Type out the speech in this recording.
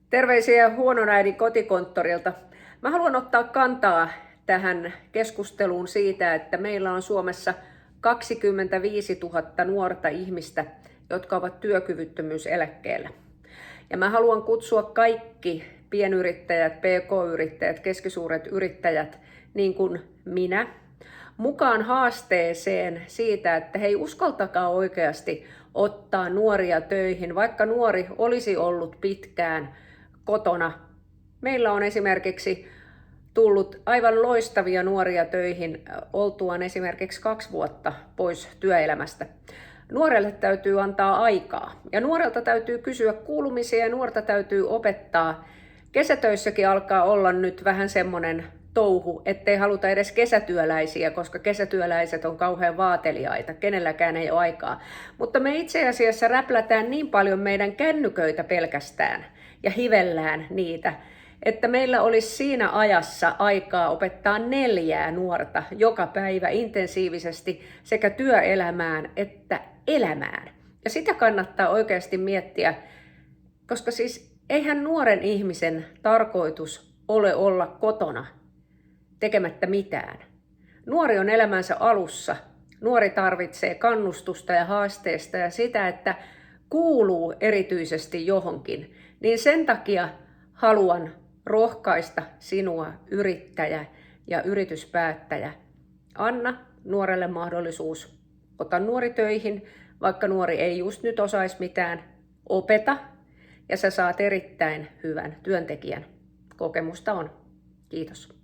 Terveisiä huonon äidin kotikonttorilta. Mä haluan ottaa kantaa tähän keskusteluun siitä, että meillä on Suomessa 25 000 nuorta ihmistä, jotka ovat työkyvyttömyyseläkkeellä. Ja mä haluan kutsua kaikki pienyrittäjät, pk-yrittäjät, keskisuuret yrittäjät, niin kuin minä, mukaan haasteeseen siitä, että hei, uskaltakaa oikeasti ottaa nuoria töihin, vaikka nuori olisi ollut pitkään kotona. Meillä on esimerkiksi tullut aivan loistavia nuoria töihin oltuaan esimerkiksi 2 vuotta pois työelämästä. Nuorelle täytyy antaa aikaa ja nuorelta täytyy kysyä kuulumisia ja nuorta täytyy opettaa. Kesätöissäkin alkaa olla nyt vähän semmoinen touhu, ettei haluta edes kesätyöläisiä, koska kesätyöläiset on kauhean vaateliaita, kenelläkään ei ole aikaa. Mutta me itse asiassa räplätään niin paljon meidän kännyköitä pelkästään ja hivellään niitä, että meillä olisi siinä ajassa aikaa opettaa 4 nuorta joka päivä intensiivisesti sekä työelämään että elämään. Ja sitä kannattaa oikeasti miettiä, koska siis eihän nuoren ihmisen tarkoitus ole olla kotona tekemättä mitään. Nuori on elämänsä alussa. Nuori tarvitsee kannustusta ja haasteesta ja sitä, että kuuluu erityisesti johonkin. Niin sen takia haluan rohkaista sinua, yrittäjä ja yrityspäättäjä. Anna nuorelle mahdollisuus. Ota nuori töihin, vaikka nuori ei just nyt osaisi mitään. Opeta ja sä saat erittäin hyvän työntekijän. Kokemusta on. Kiitos.